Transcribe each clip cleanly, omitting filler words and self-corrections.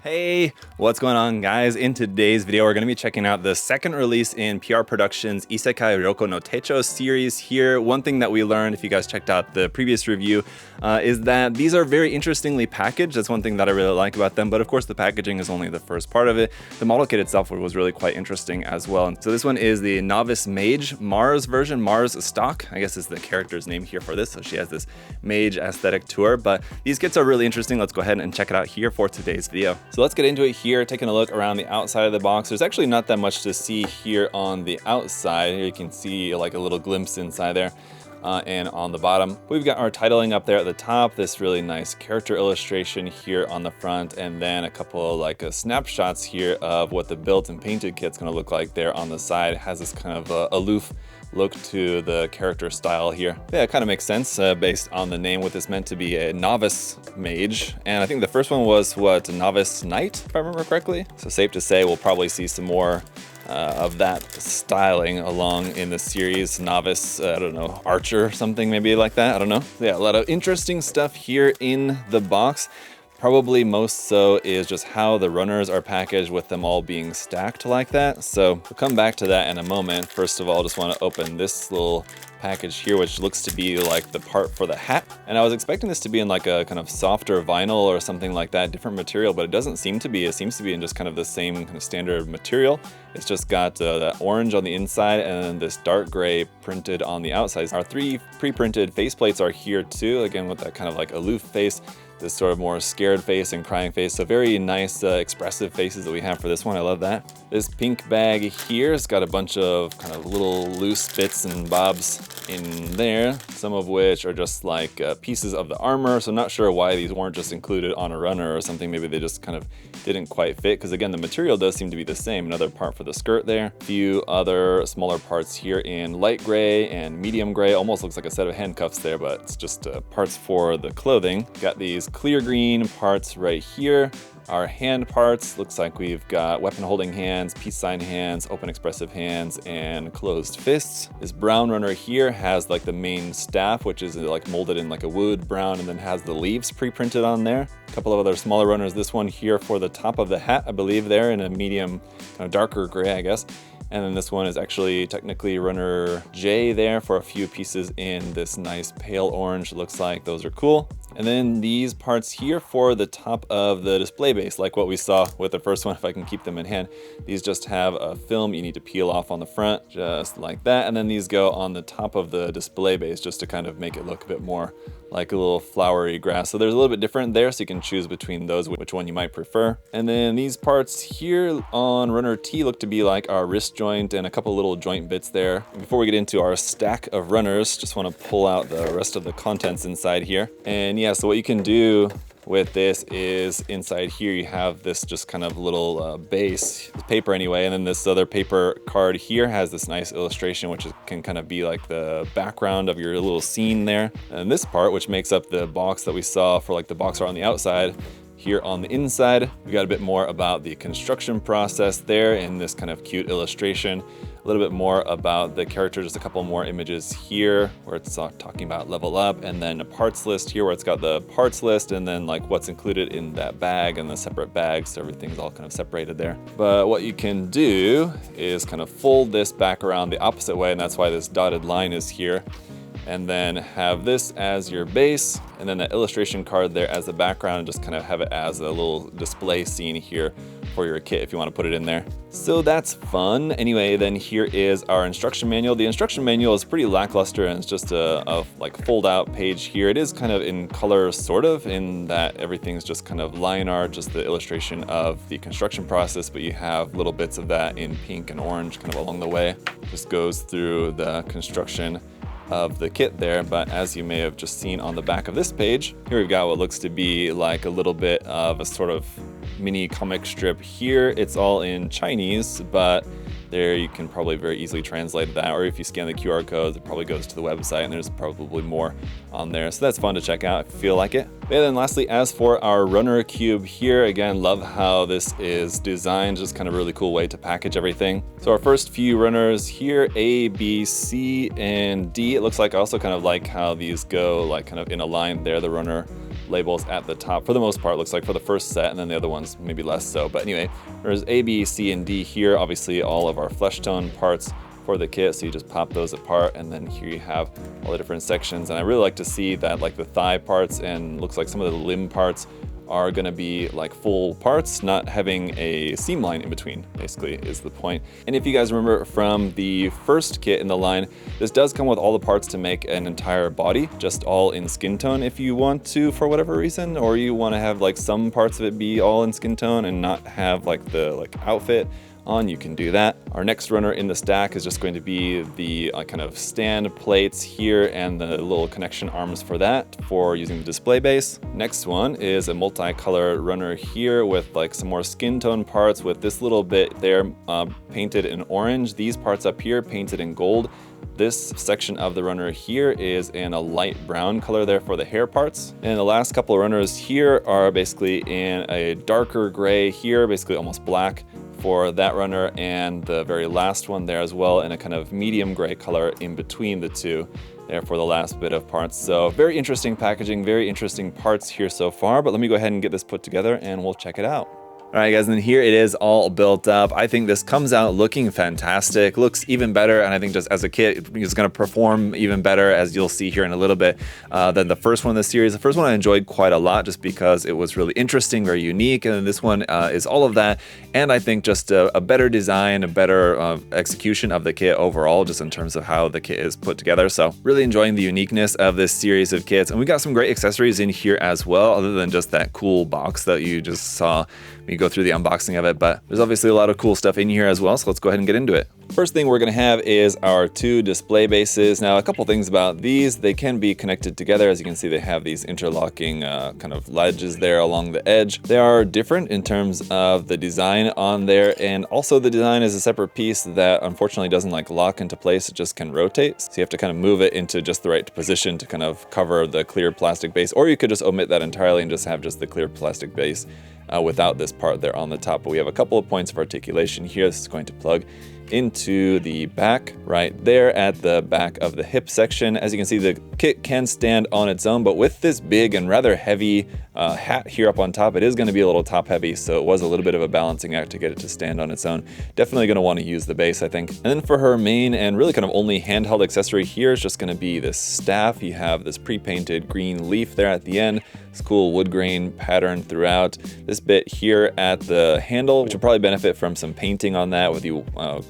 Hey, what's going on, guys? In today's video, we're going to be checking out the second release in PR Productions' Isekai Ryoko no Techo series here. One thing that we learned, if you guys checked out the previous review, is that these are very interestingly packaged. That's one thing that I really like about them, but of course the packaging is only the first part of it. The model kit itself was really quite interesting as well. So this one is the Novice Mage Mars version, Mars Stock, I guess is the character's name here for this. So she has this mage aesthetic to her, but these kits are really interesting. Let's go ahead and check it out here for today's video. So let's get into it here, taking a look around the outside of the box. There's actually not that much to see here on the outside. Here you can see like a little glimpse inside there. And on the bottom, we've got our titling up there at the top, this really nice character illustration here on the front, and then a couple of like snapshots here of what the built and painted kit's gonna look like there on the side. It has this kind of aloof look to the character style here. Yeah, it kind of makes sense based on the name, what this meant to be a novice mage. And I think the first one was what, novice knight, if I remember correctly. So safe to say we'll probably see some more of that styling along in the series. Novice, I don't know, archer or something maybe like that, I don't know. Yeah, a lot of interesting stuff here in the box. Probably most so is just how the runners are packaged with them all being stacked like that. So we'll come back to that in a moment. First of all, just want to open this little package here, which looks to be like the part for the hat. And I was expecting this to be in like a kind of softer vinyl or something like that, different material, but it doesn't seem to be. It seems to be in just kind of the same kind of standard material. It's just got that orange on the inside and then this dark gray printed on the outside. Our three pre-printed faceplates are here too, again with that kind of like aloof face, this sort of more scared face and crying face. So very nice expressive faces that we have for this one. I love that. This pink bag here has got a bunch of kind of little loose bits and bobs in there, some of which are just like pieces of the armor. So not sure why these weren't just included on a runner or something. Maybe they just kind of didn't quite fit, because again, the material does seem to be the same. Another part for the skirt there. A few other smaller parts here in light gray and medium gray. Almost looks like a set of handcuffs there, but it's just parts for the clothing. Got these clear green parts right here. Our hand parts, looks like we've got weapon holding hands, peace sign hands, open expressive hands, and closed fists. This brown runner here has like the main staff, which is like molded in like a wood brown, and then has the leaves pre-printed on there. A couple of other smaller runners. This one here for the top of the hat, I believe there in a medium, kind of darker gray, I guess. And then this one is actually technically runner J there for a few pieces in this nice pale orange, looks like. Those are cool. And then these parts here for the top of the display base, like what we saw with the first one, if I can keep them in hand. These just have a film you need to peel off on the front, just like that. And then these go on the top of the display base just to kind of make it look a bit more like a little flowery grass. So there's a little bit different there, so you can choose between those, which one you might prefer. And then these parts here on runner T look to be like our wrist joint and a couple little joint bits there. Before we get into our stack of runners, just want to pull out the rest of the contents inside here. And yeah, so what you can do with this is inside here you have this just kind of little base paper anyway, and then this other paper card here has this nice illustration which can kind of be like the background of your little scene there. And this part, which makes up the box that we saw for like the box art on the outside, here on the inside we got a bit more about the construction process there in this kind of cute illustration. A little bit more about the character, just a couple more images here where it's talking about level up, and then a parts list here where it's got the parts list and then like what's included in that bag and the separate bags, so everything's all kind of separated there. But what you can do is kind of fold this back around the opposite way, and that's why this dotted line is here. And then have this as your base, and then the illustration card there as the background, and just kind of have it as a little display scene here for your kit if you want to put it in there. So that's fun. Anyway, then here is our instruction manual. The instruction manual is pretty lackluster, and it's just a like fold out page here. It is kind of in color, sort of, in that everything's just kind of line art, just the illustration of the construction process, but you have little bits of that in pink and orange kind of along the way. Just goes through the construction of the kit there. But as you may have just seen on the back of this page, here we've got what looks to be like a little bit of a sort of mini comic strip here. It's all in Chinese, but there you can probably very easily translate that, or if you scan the QR code, it probably goes to the website, and there's probably more on there. So that's fun to check out if you feel like it. And then lastly, as for our runner cube here, again, love how this is designed, just kind of really cool way to package everything. So our first few runners here, A, B, C, and D. It looks like I also kind of like how these go like kind of in a line there, the runner labels at the top for the most part, looks like, for the first set, and then the other ones maybe less so. But anyway, there's A, B, C, and D here. Obviously all of our flesh tone parts for the kit, so you just pop those apart, and then here you have all the different sections. And I really like to see that like the thigh parts and looks like some of the limb parts are gonna be like full parts, not having a seam line in between, basically is the point. And if you guys remember from the first kit in the line, this does come with all the parts to make an entire body, just all in skin tone if you want to, for whatever reason, or you wanna have like some parts of it be all in skin tone and not have like the outfit on, you can do that. Our next runner in the stack is just going to be the kind of stand plates here and the little connection arms for that for using the display base. Next one is a multicolor runner here with like some more skin tone parts with this little bit there painted in orange, these parts up here painted in gold. This section of the runner here is in a light brown color there for the hair parts. And the last couple of runners here are basically in a darker gray here, basically almost black for that runner, and the very last one there as well in a kind of medium gray color in between the two there for the last bit of parts. So very interesting packaging, very interesting parts here so far, but let me go ahead and get this put together and we'll check it out. All right, guys, and here it is all built up. I think this comes out looking fantastic, looks even better, and I think just as a kit, it's gonna perform even better, as you'll see here in a little bit, than the first one in the series. The first one I enjoyed quite a lot just because it was really interesting, very unique, and this one is all of that, and I think just a better design, a better execution of the kit overall, just in terms of how the kit is put together. So really enjoying the uniqueness of this series of kits, and we got some great accessories in here as well, other than just that cool box that you just saw me go through the unboxing of it, but there's obviously a lot of cool stuff in here as well, so let's go ahead and get into it. First thing we're going to have is our two display bases. Now, a couple things about these: they can be connected together. As you can see, they have these interlocking kind of ledges there along the edge. They are different in terms of the design on there, and also the design is a separate piece that unfortunately doesn't like lock into place, it just can rotate. So you have to kind of move it into just the right position to kind of cover the clear plastic base, or you could just omit that entirely and just have just the clear plastic base without this part there on the top. But we have a couple of points of articulation here. This is going to plug into the back right there at the back of the hip section. As you can see, the kit can stand on its own, but with this big and rather heavy hat here up on top, it is going to be a little top heavy, so it was a little bit of a balancing act to get it to stand on its own. Definitely going to want to use the base, I think. And then for her main and really kind of only handheld accessory here is just going to be this staff. You have this pre-painted green leaf there at the end, this cool wood grain pattern throughout. This bit here at the handle, which will probably benefit from some painting on that with you,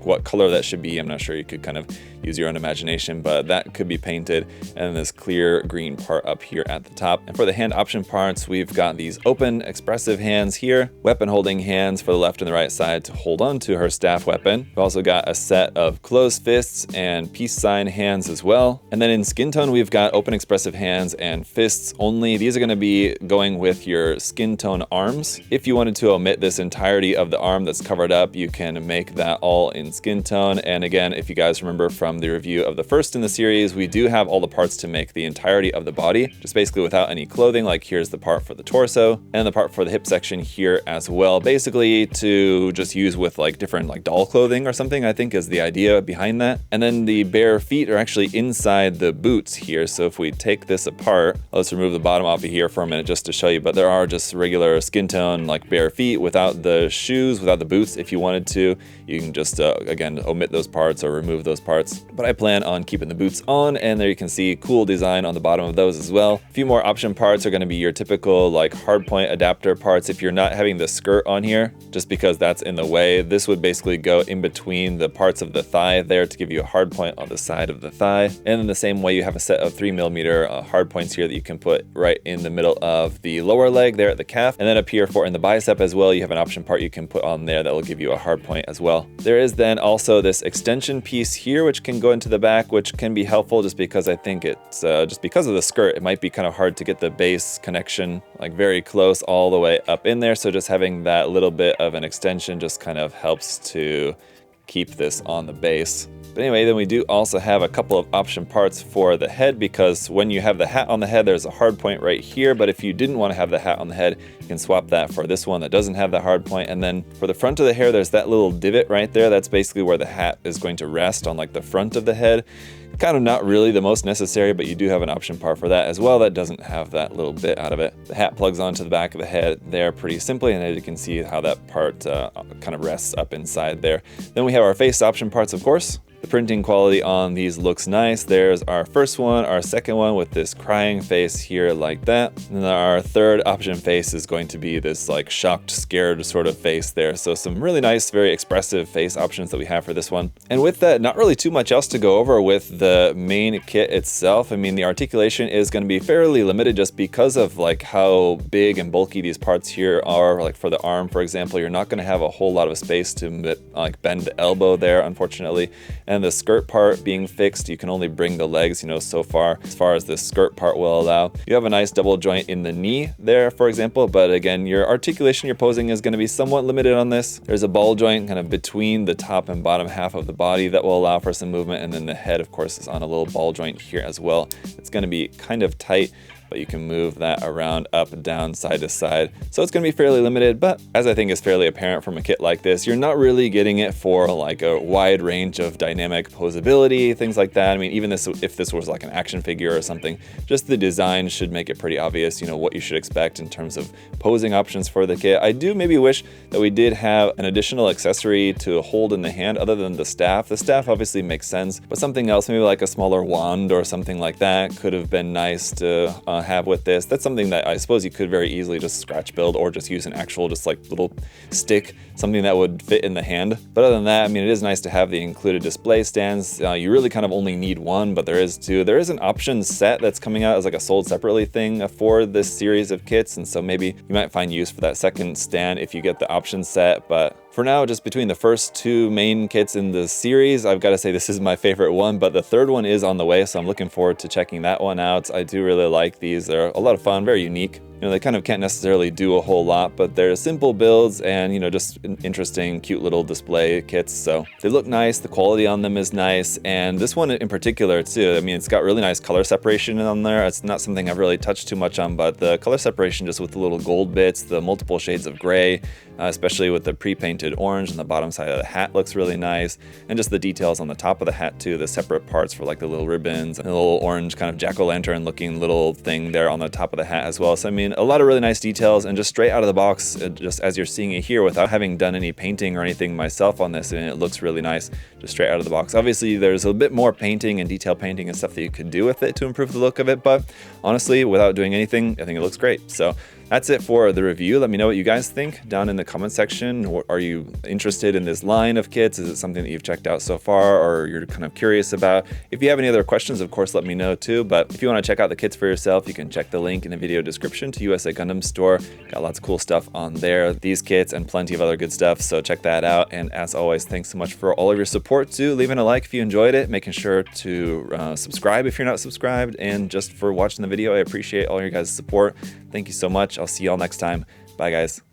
what color that should be. I'm not sure, you could kind of use your own imagination, but that could be painted. And then this clear green part up here at the top. And for the hand option parts, we've got these open expressive hands here, weapon holding hands for the left and the right side to hold on to her staff weapon. We've also got a set of closed fists and peace sign hands as well. And then in skin tone, we've got open expressive hands and fists only. These are going to be going with your skin tone arms. If you wanted to omit this entirety of the arm that's covered up, you can make that all in skin tone. And again, if you guys remember from the review of the first in the series, we do have all the parts to make the entirety of the body, just basically without any clothing. Like here's the part for the torso and the part for the hip section here as well, basically to just use with like different like doll clothing or something, I think is the idea behind that. And then the bare feet are actually inside the boots here. So if we take this apart, let's remove the bottom off of here for a minute just to show you, but there are just regular skin tone like bare feet without the shoes, without the boots. If you wanted to, you can just again omit those parts or remove those parts, but I plan on keeping the boots on. And there you can see cool design on the bottom of those as well. A few more option parts are going to be your typical like hardpoint adapter parts. If you're not having the skirt on here, just because that's in the way, this would basically go in between the parts of the thigh there to give you a hard point on the side of the thigh. And in the same way, you have a set of 3mm hard points here that you can put right in the middle of the lower leg there at the calf. And then up here for in the bicep as well, you have an option part you can put on there that will give you a hard point as well. There is then also this extension piece here, which can go into the back, which can be helpful just because I think it's just because of the skirt, it might be kind of hard to get the base connection like very close all the way up in there. So just having that little bit of an extension just kind of helps to keep this on the base. But anyway, then we do also have a couple of option parts for the head, because when you have the hat on the head, there's a hard point right here. But if you didn't want to have the hat on the head, you can swap that for this one that doesn't have the hard point. And then for the front of the hair, there's that little divot right there. That's basically where the hat is going to rest on like the front of the head. Kind of not really the most necessary, but you do have an option part for that as well that doesn't have that little bit out of it. The hat plugs onto the back of the head there pretty simply, and as you can see how that part kind of rests up inside there. Then we have our face option parts, of course. The printing quality on these looks nice. There's our first one, our second one with this crying face here like that. And then our third option face is going to be this like shocked, scared sort of face there. So some really nice, very expressive face options that we have for this one. And with that, not really too much else to go over with the main kit itself. I mean, the articulation is going to be fairly limited just because of like how big and bulky these parts here are. Like for the arm, for example, you're not going to have a whole lot of space to like bend the elbow there, unfortunately. And the skirt part being fixed, you can only bring the legs, so far as the skirt part will allow. You have a nice double joint in the knee there, for example, but again, your articulation, your posing is going to be somewhat limited on this. There's a ball joint kind of between the top and bottom half of the body that will allow for some movement, and then the head, of course, is on a little ball joint here as well. It's going to be kind of tight, but you can move that around, up, down, side to side. So it's going to be fairly limited, but as I think is fairly apparent from a kit like this, you're not really getting it for like a wide range of dynamic posability, things like that. I mean, even if this was like an action figure or something, just the design should make it pretty obvious, what you should expect in terms of posing options for the kit. I do maybe wish that we did have an additional accessory to hold in the hand other than the staff. The staff obviously makes sense, but something else, maybe like a smaller wand or something like that could have been nice to have with this. That's something that I suppose you could very easily just scratch build or just use an actual just like little stick, something that would fit in the hand. But other than that, I mean, it is nice to have the included display stands. You really kind of only need one, but there is two. There is an option set that's coming out as like a sold separately thing for this series of kits, and so maybe you might find use for that second stand if you get the option set. But for now, just between the first two main kits in the series, I've got to say this is my favorite one, but the third one is on the way, so I'm looking forward to checking that one out. I do really like these. They're a lot of fun, very unique. They kind of can't necessarily do a whole lot, but they're simple builds and, just interesting, cute little display kits. So they look nice. The quality on them is nice. And this one in particular too, I mean, it's got really nice color separation on there. It's not something I've really touched too much on, but the color separation just with the little gold bits, the multiple shades of gray, especially with the pre-painted orange on the bottom side of the hat looks really nice. And just the details on the top of the hat too, the separate parts for like the little ribbons and the little orange kind of jack-o'-lantern looking little thing there on the top of the hat as well. So I mean, a lot of really nice details, and just straight out of the box, just as you're seeing it here without having done any painting or anything myself on this, and it looks really nice just straight out of the box. Obviously, there's a bit more painting and detail painting and stuff that you could do with it to improve the look of it, but honestly, without doing anything, I think it looks great. So that's it for the review. Let me know what you guys think down in the comment section. Are you interested in this line of kits? Is it something that you've checked out so far or you're kind of curious about? If you have any other questions, of course, let me know too. But if you want to check out the kits for yourself, you can check the link in the video description to USA Gundam Store. Got lots of cool stuff on there, these kits and plenty of other good stuff. So check that out. And as always, thanks so much for all of your support too. Leaving a like if you enjoyed it, making sure to subscribe if you're not subscribed, and just for watching the video. I appreciate all your guys' support. Thank you so much. I'll see y'all next time. Bye, guys.